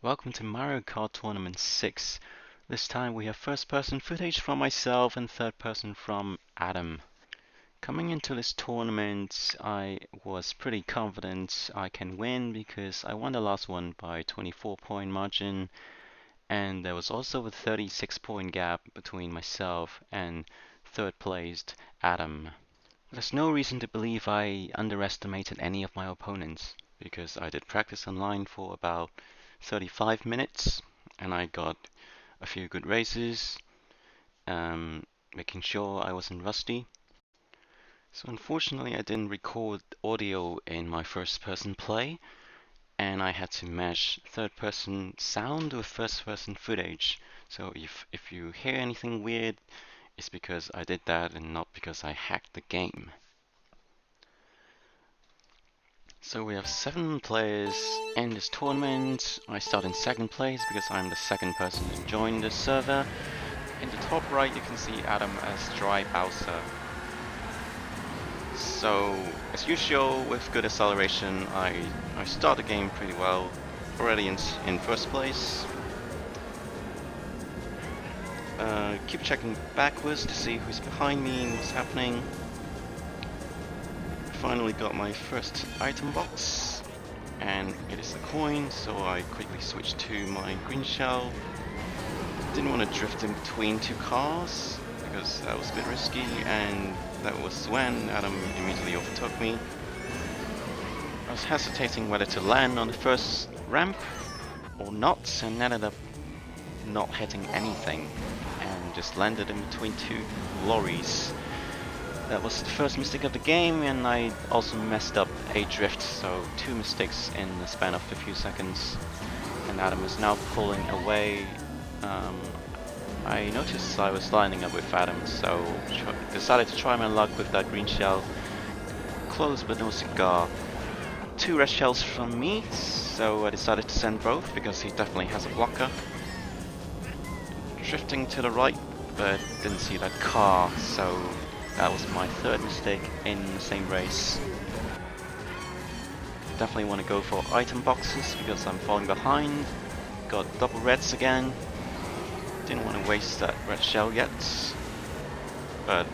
Welcome to Mario Kart Tournament 6. This time we have first person footage from myself and third person from Adam. Coming into this tournament, I was pretty confident I can win because I won the last one by 24-point margin, and there was also a 36-point gap between myself and third placed Adam. There's no reason to believe I underestimated any of my opponents, because I did practice online for about 35 minutes and I got a few good races, making sure I wasn't rusty. So unfortunately I didn't record audio in my first person play, and I had to match third person sound with first person footage. So if you hear anything weird, it's because I did that and not because I hacked the game. So we have 7 players in this tournament. I start in second place because I'm the second person to join this server. In the top right you can see Adam as Dry Bowser. So as usual with good acceleration I start the game pretty well, already in first place. Keep checking backwards to see who's behind me and what's happening. Finally got my first item box, and it is a coin, so I quickly switched to my green shell. Didn't want to drift in between two cars because that was a bit risky, and that was when Adam immediately overtook me. I was hesitating whether to land on the first ramp or not, and ended up not hitting anything and just landed in between two lorries. That was the first mistake of the game, and I also messed up a drift, so 2 mistakes in the span of a few seconds. And Adam is now pulling away. I noticed I was lining up with Adam, so decided to try my luck with that green shell. Close but no cigar. 2 red shells from me, so I decided to send both because he definitely has a blocker. Drifting to the right, but didn't see that car, so that was my third mistake in the same race. Definitely want to go for item boxes because I'm falling behind. Got double reds again. Didn't want to waste that red shell yet. But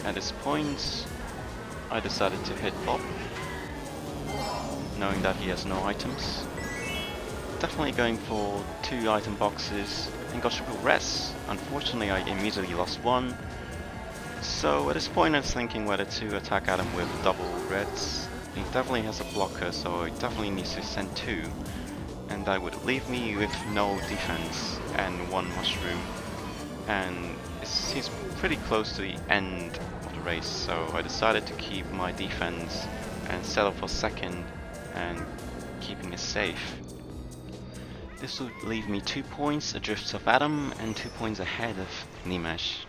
at this point, I decided to hit Bob, knowing that he has no items. Definitely going for 2 item boxes and got triple reds. Unfortunately, I immediately lost one. So at this point I was thinking whether to attack Adam with double reds. He definitely has a blocker, so he definitely needs to send 2. And that would leave me with no defense and 1 mushroom. And he's pretty close to the end of the race, so I decided to keep my defense and settle for second and keeping it safe. This would leave me 2 points adrift of Adam and 2 points ahead of Nimesh.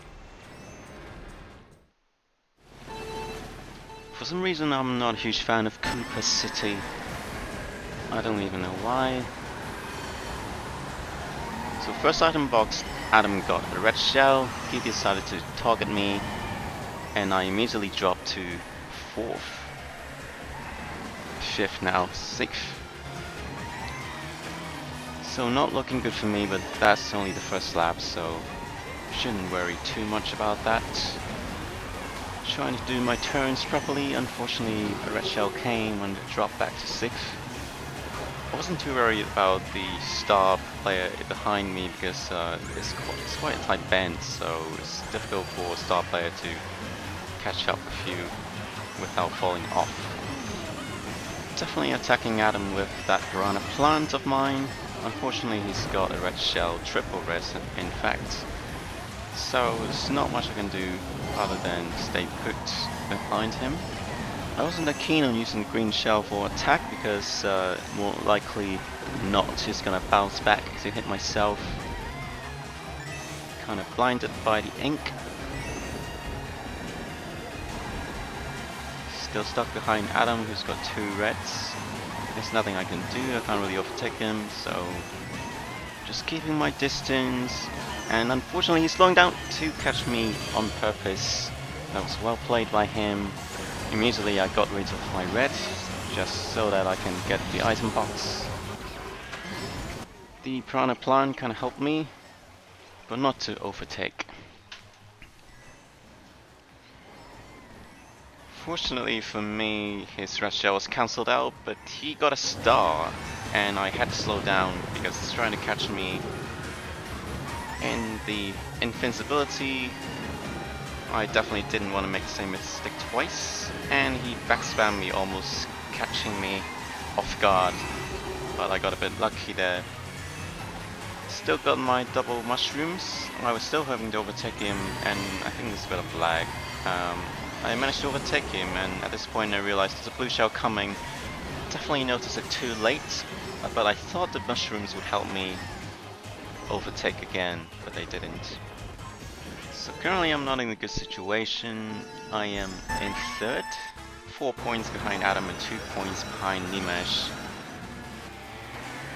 For some reason I'm not a huge fan of Cooper City. I don't even know why. So first item box, Adam got a red shell. He decided to target me, and I immediately dropped to 4th. 5th now, 6th. So not looking good for me, but that's only the first lap, so shouldn't worry too much about that. Trying to do my turns properly. Unfortunately, a red shell came and dropped back to 6th. I wasn't too worried about the star player behind me because it's quite a tight bend, so it's difficult for a star player to catch up with you without falling off. Definitely attacking Adam with that piranha plant of mine. Unfortunately, he's got a red shell, triple red in fact. So there's not much I can do other than stay put behind him. I wasn't that keen on using the green shell for attack because more likely not he's gonna bounce back to hit myself. Kind of blinded by the ink. Still stuck behind Adam, who's got 2 reds. There's nothing I can do, I can't really overtake him, so just keeping my distance. And unfortunately he's slowing down to catch me on purpose. That was well played by him. Immediately I got rid of my red, just so that I can get the item box. The piranha plant kind of helped me, but not to overtake. Fortunately for me, his red shell was cancelled out, but he got a star, and I had to slow down because he's trying to catch me in the invincibility. I definitely didn't want to make the same mistake twice, and he backspammed me, almost catching me off guard, but I got a bit lucky there. Still got my double mushrooms. I was still hoping to overtake him, and I think there's a bit of lag. I managed to overtake him, and at this point I realized there's a blue shell coming. Definitely noticed it too late, but I thought the mushrooms would help me overtake again, but they didn't. So currently I'm not in a good situation. I am in third, 4 points behind Adam and 2 points behind Nimesh.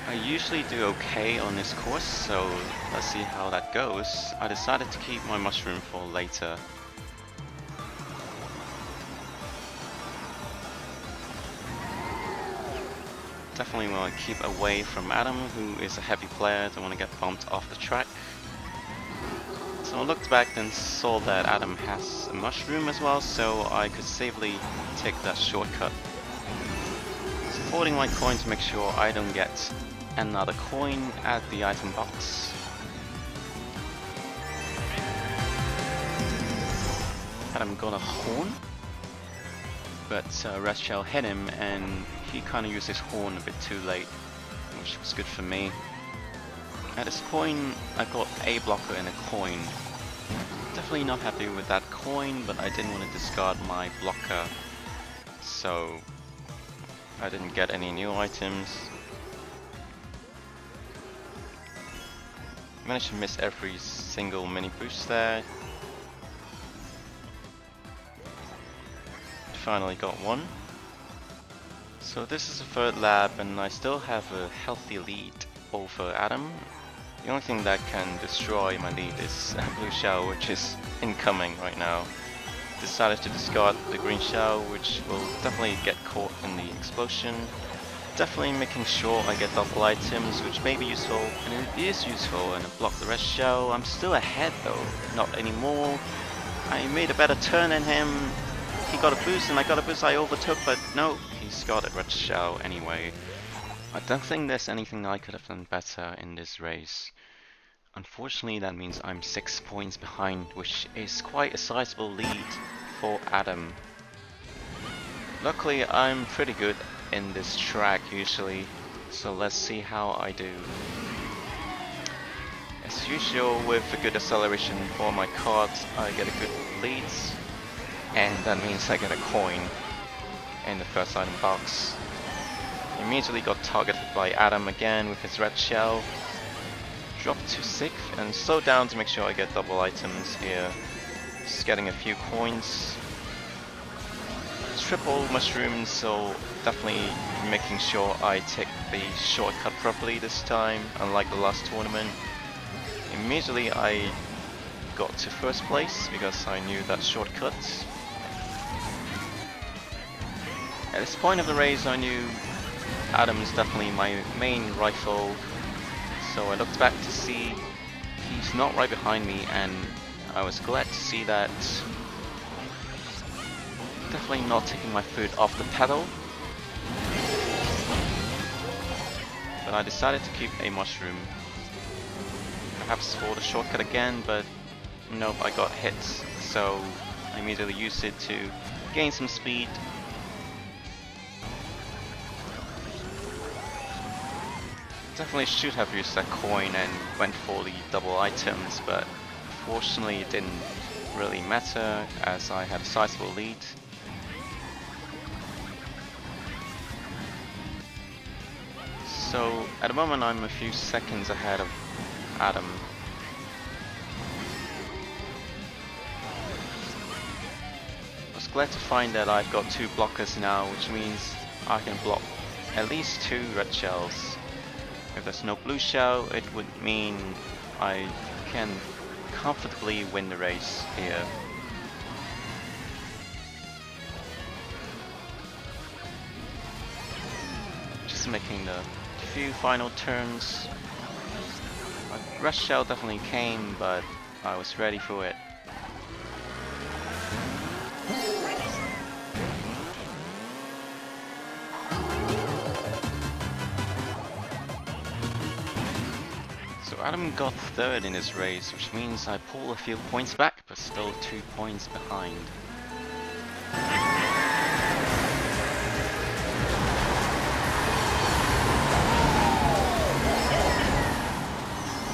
I usually do okay on this course, so let's see how that goes. I decided to keep my mushroom for later. Definitely want to keep away from Adam, who is a heavy player. Don't want to get bumped off the track. So I looked back and saw that Adam has a mushroom as well, so I could safely take that shortcut. So holding my coin to make sure I don't get another coin at the item box. Adam got a horn, but Red Shell hit him and he kind of used his horn a bit too late, which was good for me. At this point I got a blocker and a coin. Definitely not happy with that coin, but I didn't want to discard my blocker, so I didn't get any new items. Managed to miss every single mini boost there. Finally got one. So this is the third lap and I still have a healthy lead over Adam. The only thing that can destroy my lead is a blue shell, which is incoming right now. Decided to discard the green shell, which will definitely get caught in the explosion. Definitely making sure I get double items, which may be useful, and it is useful, and I block the red shell. I'm still ahead though, not anymore. I made a better turn than him. He got a boost and I got a boost I overtook, but no, he's got a red shell anyway. I don't think there's anything I could have done better in this race. Unfortunately, that means I'm 6 points behind, which is quite a sizable lead for Adam. Luckily, I'm pretty good in this track usually, so let's see how I do. As usual, with a good acceleration for my kart, I get a good lead, and that means I get a coin in the first item box. Immediately got targeted by Adam again with his red shell. Dropped to 6th and slowed down to make sure I get double items here. Just getting a few coins. Triple mushrooms, so definitely making sure I take the shortcut properly this time, unlike the last tournament. Immediately I got to first place because I knew that shortcut. At this point of the race I knew Adam is definitely my main rifle, so I looked back to see he's not right behind me, and I was glad to see that. Definitely not taking my foot off the pedal, but I decided to keep a mushroom. Perhaps for the shortcut again, but nope, I got hit, so I immediately used it to gain some speed. Definitely should have used that coin and went for the double items, but fortunately it didn't really matter as I had a sizable lead. So at the moment I'm a few seconds ahead of Adam. I was glad to find that I've got 2 blockers now, which means I can block at least 2 red shells. If there's no blue shell, it would mean I can comfortably win the race here. Just making the few final turns. Rush shell definitely came, but I was ready for it. So Adam got third in his race, which means I pull a few points back, but still 2 points behind.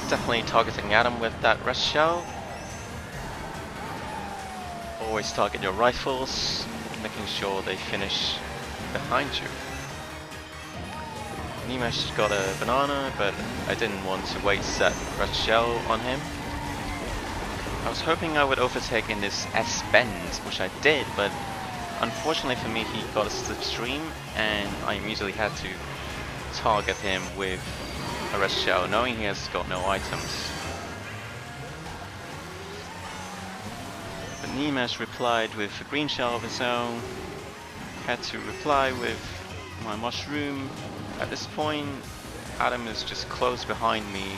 Definitely targeting Adam with that rush shell. Always target your rifles, making sure they finish behind you. Nimesh got a banana, but I didn't want to waste that rush shell on him. I was hoping I would overtake in this S bend, which I did, but unfortunately for me he got a slipstream and I immediately had to target him with a rush shell, knowing he has got no items. But Nimesh replied with a green shell of his own, had to reply with my mushroom. At this point, Adam is just close behind me,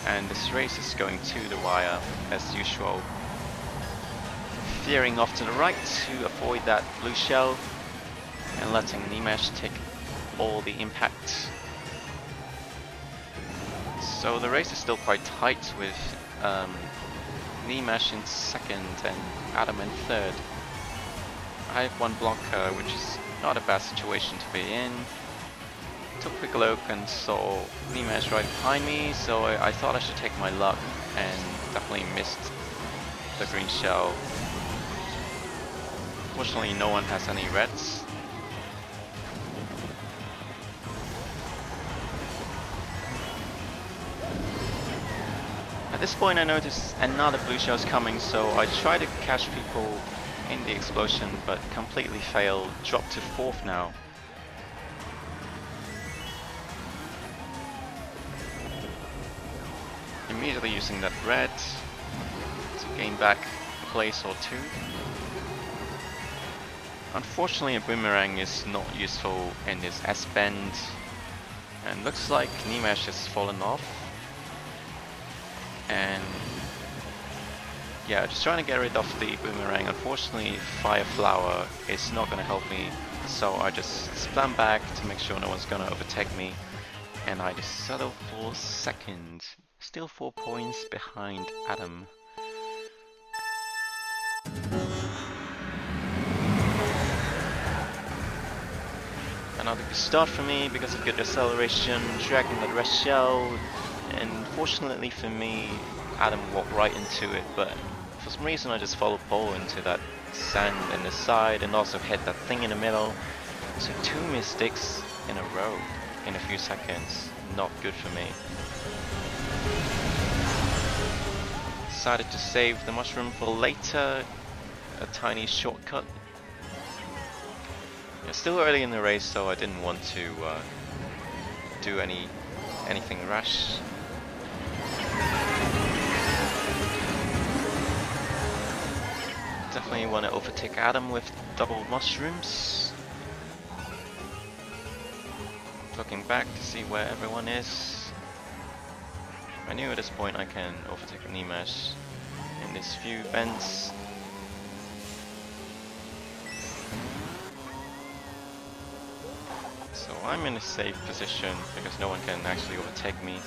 and this race is going to the wire as usual. Veering off to the right to avoid that blue shell, and letting Nimesh take all the impact. So the race is still quite tight with Nimesh in second and Adam in third. I have one blocker, which is not a bad situation to be in. Took a quick look and saw Nimesh right behind me, so I thought I should take my luck and definitely missed the green shell. Fortunately, no one has any reds. At this point I noticed another blue shell is coming, so I try to catch people in the explosion, but completely failed. Dropped to fourth now. Immediately using that red to gain back a place or two. Unfortunately, a boomerang is not useful in this S bend, and looks like Nimesh has fallen off. And yeah, just trying to get rid of the boomerang. Unfortunately, Fire Flower is not going to help me, so I just spam back to make sure no one's going to overtake me, and I just settle for second. Still 4 points behind Adam. Another good start for me because of good acceleration, dragging the rush shell, and fortunately for me, Adam walked right into it, but for some reason I just followed Paul into that sand in the side and also hit that thing in the middle. So 2 mistakes in a row in a few seconds, not good for me. Decided to save the mushroom for later, a tiny shortcut. It's still early in the race, so I didn't want to do anything rash. Definitely want to overtake Adam with double mushrooms. Looking back to see where everyone is. I knew at this point I can overtake Nimesh in these few bends. So I'm in a safe position because no one can actually overtake me.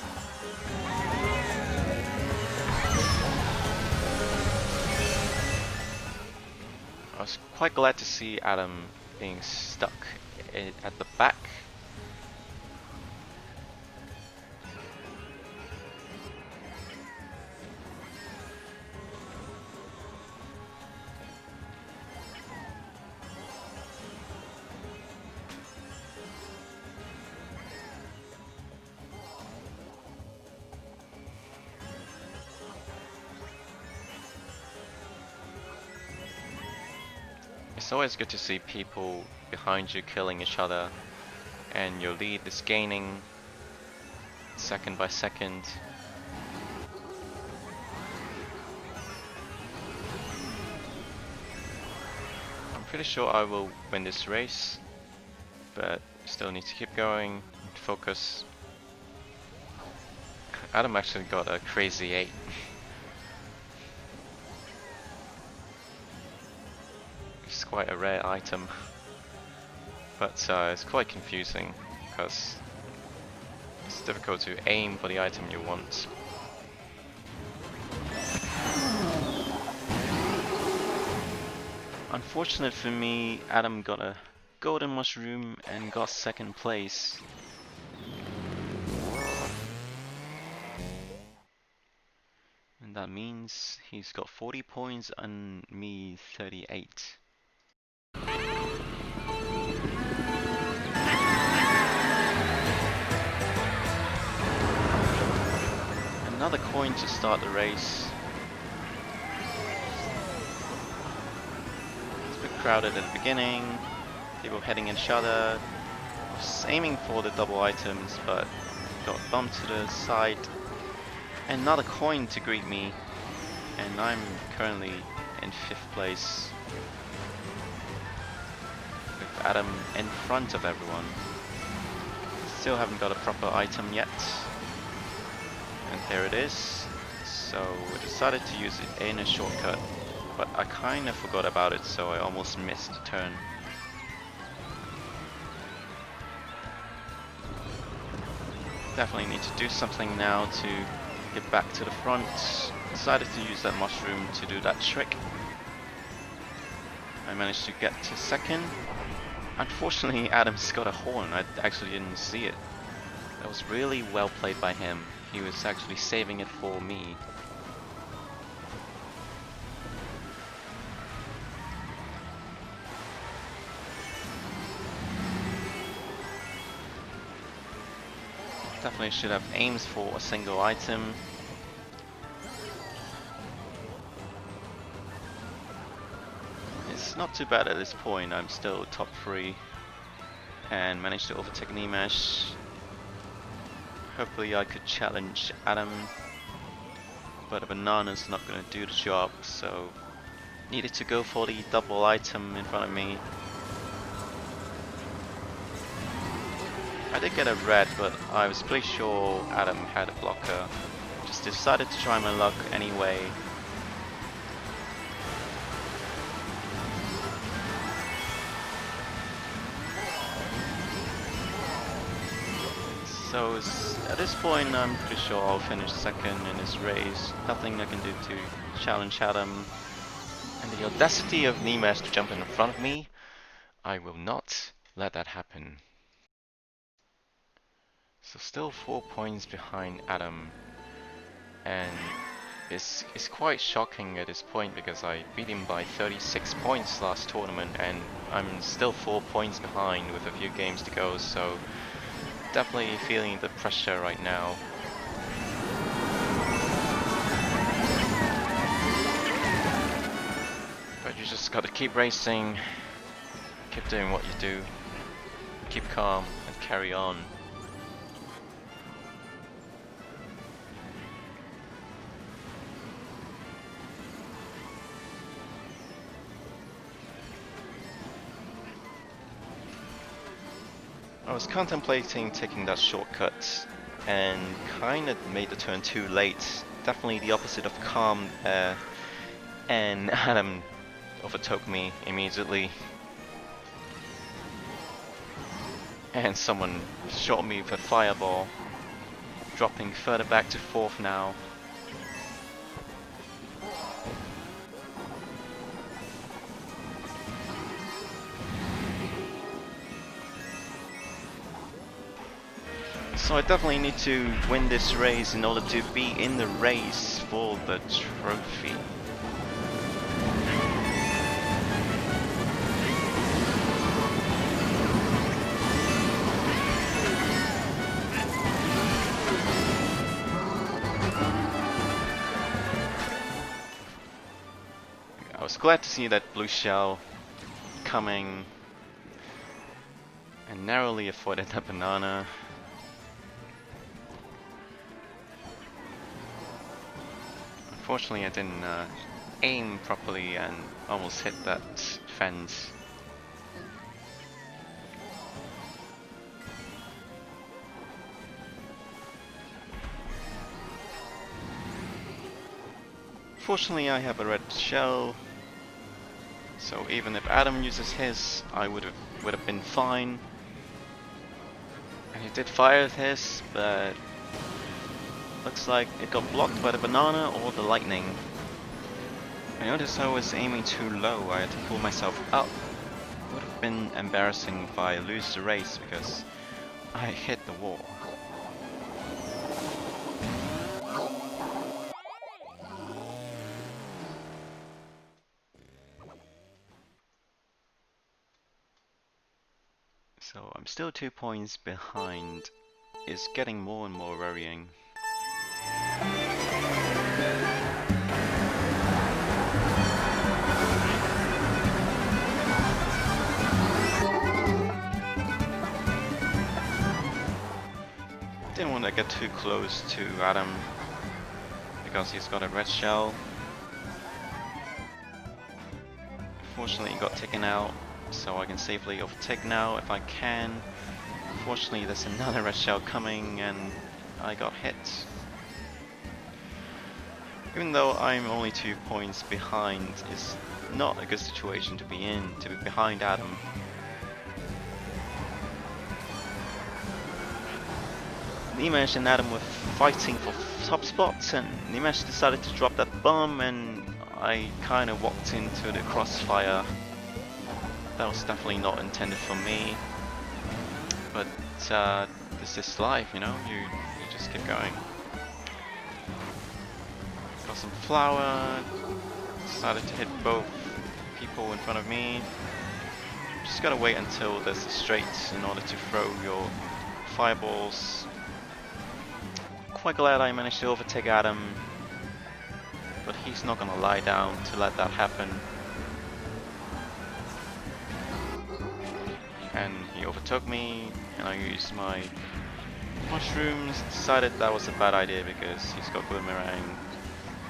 I was quite glad to see Adam being stuck at the back. It's always good to see people behind you killing each other, and your lead is gaining second by second. I'm pretty sure I will win this race, but still need to keep going, focus. Adam actually got a crazy 8. It's quite a rare item, but it's quite confusing because it's difficult to aim for the item you want. Unfortunate for me, Adam got a golden mushroom and got second place. And that means he's got 40 points and me 38. Another coin to start the race. It's a bit crowded at the beginning. People heading each other. I was aiming for the double items, but got bumped to the side. Another coin to greet me, and I'm currently in 5th place with Adam in front of everyone. Still haven't got a proper item yet, and here it is. So we decided to use it in a shortcut, but I kind of forgot about it, so I almost missed a turn. Definitely need to do something now to get back to the front. Decided to use that mushroom to do that trick. I managed to get to second. Unfortunately, Adam's got a horn. I actually didn't see it. That was really well played by him. He was actually saving it for me. Definitely should have aims for a single item. It's not too bad at this point. I'm still top 3 and managed to overtake Nimesh. Hopefully I could challenge Adam, but a banana's not going to do the job, so needed to go for the double item in front of me. I did get a red, but I was pretty sure Adam had a blocker. Just decided to try my luck anyway. So at this point I'm pretty sure I'll finish second in this race. Nothing I can do to challenge Adam. And the audacity of Nimesh to jump in front of me, I will not let that happen. So still 4 points behind Adam, and it's quite shocking at this point because I beat him by 36 points last tournament and I'm still 4 points behind with a few games to go, so definitely feeling the pressure right now. But you just gotta keep racing, keep doing what you do, keep calm and carry on. I was contemplating taking that shortcut and kind of made the turn too late. Definitely the opposite of calm there, and Adam overtook me immediately. And someone shot me with a fireball, dropping further back to 4th now. So I definitely need to win this race in order to be in the race for the trophy. I was glad to see that blue shell coming and narrowly avoided that banana. Unfortunately I didn't aim properly and almost hit that fence. Fortunately, I have a red shell, so even if Adam uses his, I would have been fine. And he did fire his, but looks like it got blocked by the banana or the lightning. I noticed I was aiming too low. I had to pull myself up. It would have been embarrassing if I lose the race because I hit the wall. So I'm still 2 points behind. It's getting more and more worrying. Didn't want to get too close to Adam because he's got a red shell. Fortunately, he got taken out, so I can safely overtake now if I can. Fortunately, there's another red shell coming and I got hit. Even though I'm only 2 points behind, it's not a good situation to be in, to be behind Adam. Nimesh and Adam were fighting for top spots, and Nimesh decided to drop that bomb, and I kind of walked into the crossfire. That was definitely not intended for me, but this is life, you know. You just keep going. Got some flour. Decided to hit both people in front of me. Just gotta wait until there's a straight in order to throw your fireballs. Quite glad I managed to overtake Adam, but he's not gonna lie down to let that happen. And he overtook me, and I used my mushrooms. Decided that was a bad idea because he's got boomerang.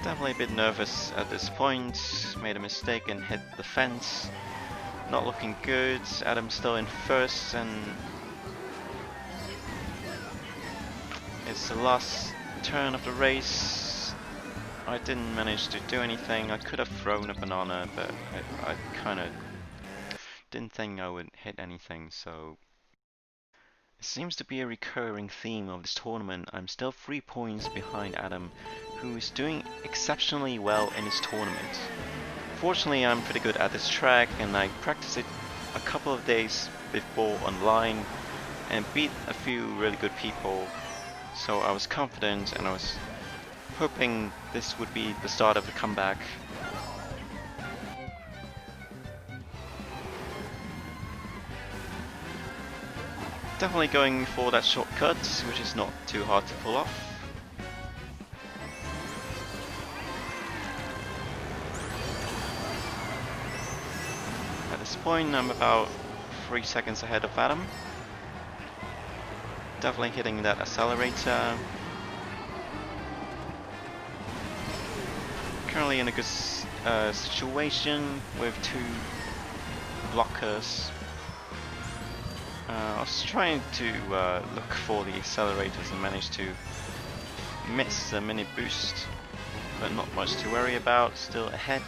Definitely a bit nervous at this point. Made a mistake and hit the fence. Not looking good. Adam's still in first, and it's the last turn of the race. I didn't manage to do anything. I could have thrown a banana, but I kind of didn't think I would hit anything, so it seems to be a recurring theme of this tournament. I'm still 3 points behind Adam, who is doing exceptionally well in his tournament. Fortunately, I'm pretty good at this track, and I practiced it a couple of days before online and beat a few really good people. So I was confident, and I was hoping this would be the start of a comeback. Definitely going for that shortcut, which is not too hard to pull off. At this point, I'm about 3 seconds ahead of Adam. Definitely hitting that accelerator. Currently in a good situation with 2 blockers. I was trying to look for the accelerators and managed to miss the mini boost, but not much to worry about, still ahead.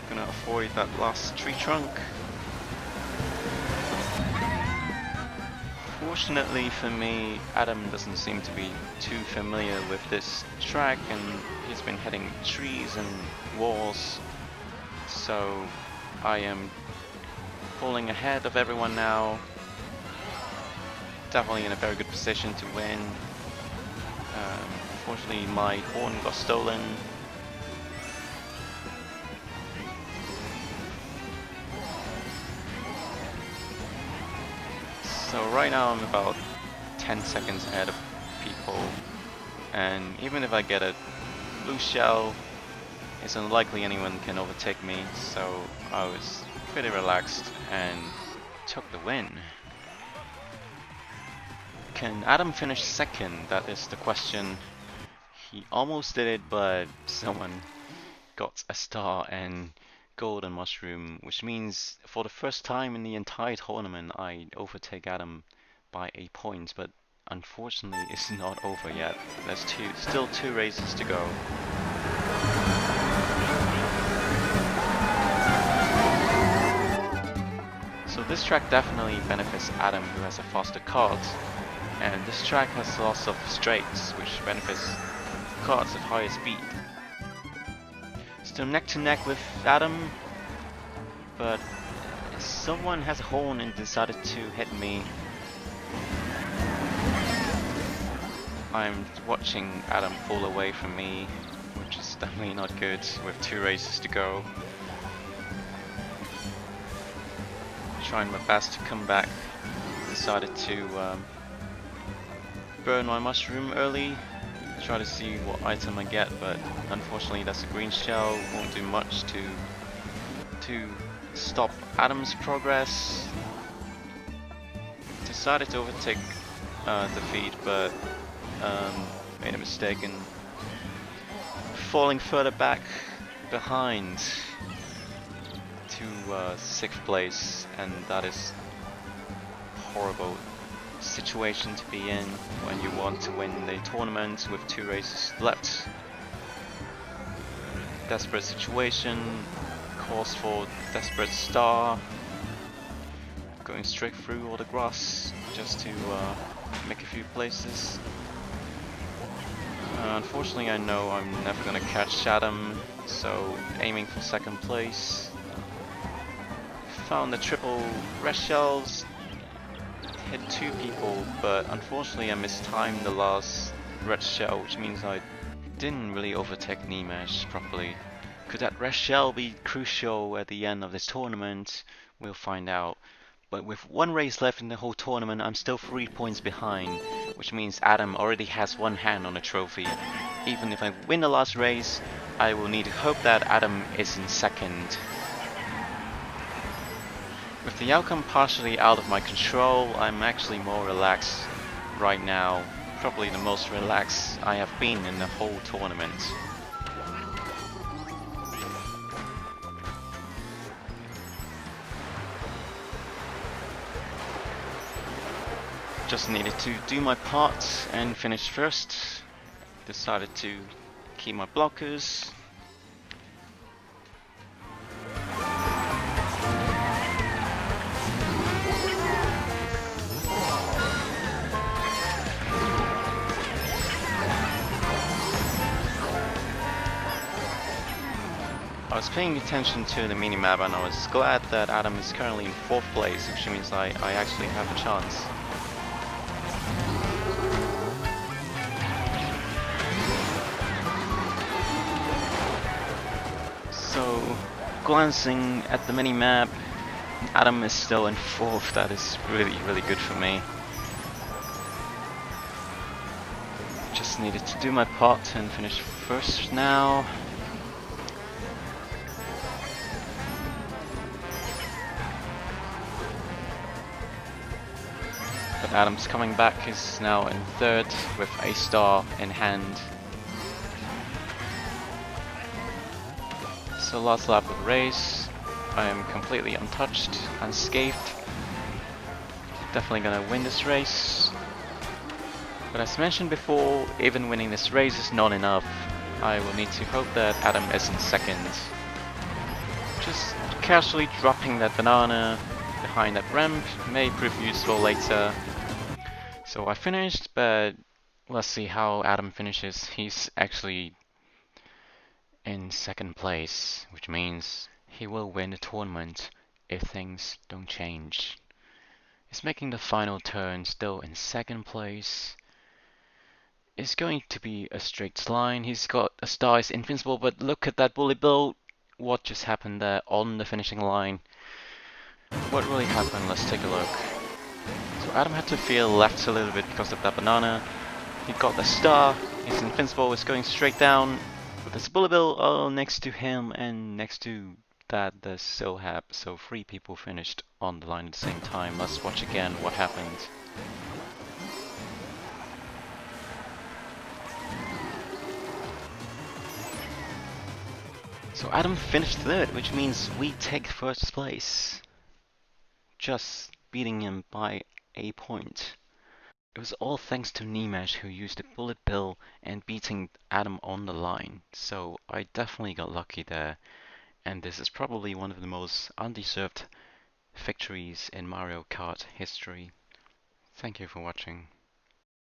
Gonna avoid that last tree trunk. Fortunately for me, Adam doesn't seem to be too familiar with this track, and he's been hitting trees and walls, so I am pulling ahead of everyone now. Definitely in a very good position to win. Fortunately, my horn got stolen. So right now I'm about 10 seconds ahead of people, and even if I get a blue shell, it's unlikely anyone can overtake me, so I was pretty relaxed and took the win. Can Adam finish second? That is the question. He almost did it, but someone got a star and golden mushroom, which means for the first time in the entire tournament I overtake Adam by a point, but unfortunately it's not over yet. There's still two races to go. So this track definitely benefits Adam, who has a faster kart, and this track has lots of straights, which benefits karts at higher speed. Still neck to neck with Adam, but someone has a horn and decided to hit me. I'm watching Adam pull away from me, which is definitely not good with 2 races to go. Trying my best to come back. Decided to burn my mushroom early, try to see what item I get, but unfortunately that's a green shell, won't do much to stop Adam's progress. Decided to overtake the feed, but made a mistake in falling further back behind to 6th place, and that is horrible situation to be in when you want to win the tournament with 2 races left. Desperate situation, calls for desperate star, going straight through all the grass just to make a few places. Unfortunately I know I'm never gonna catch Adam, so aiming for 2nd place. Found the triple red shells, hit 2 people, but unfortunately I mistimed the last red shell, which means I didn't really overtake Nimesh properly. Could that red shell be crucial at the end of this tournament? We'll find out. But with 1 race left in the whole tournament, I'm still 3 points behind, which means Adam already has 1 hand on the trophy. Even if I win the last race, I will need to hope that Adam is in 2nd. With the outcome partially out of my control, I'm actually more relaxed right now. Probably the most relaxed I have been in the whole tournament. Just needed to do my part and finish first. Decided to keep my blockers. I was paying attention to the minimap and I was glad that Adam is currently in 4th place, which means I actually have a chance. So, glancing at the minimap, Adam is still in 4th. That is really good for me. Just needed to do my part and finish first now. But Adam's coming back, is now in 3rd with a star in hand. So last lap of the race, I am completely untouched, unscathed. Definitely gonna win this race. But as mentioned before, even winning this race is not enough. I will need to hope that Adam is in 2nd. Just casually dropping that banana behind that ramp may prove useful later. So I finished, but let's see how Adam finishes. He's actually in 2nd place, which means he will win the tournament if things don't change. He's making the final turn, still in 2nd place. It's going to be a straight line. He's got a star, is invincible, but look at that bullet bill. What just happened there on the finishing line? What really happened? Let's take a look. So Adam had to feel left a little bit because of that banana. He got the star, he's invincible, it's going straight down. But there's a bullet bill next to him, and next to that there's Sohab. So 3 people finished on the line at the same time. Let's watch again what happened. So Adam finished third, which means we take first place, just beating him by a point. It was all thanks to Nimesh, who used a bullet bill and beating Adam on the line. So I definitely got lucky there, and this is probably one of the most undeserved victories in Mario Kart history. Thank you for watching.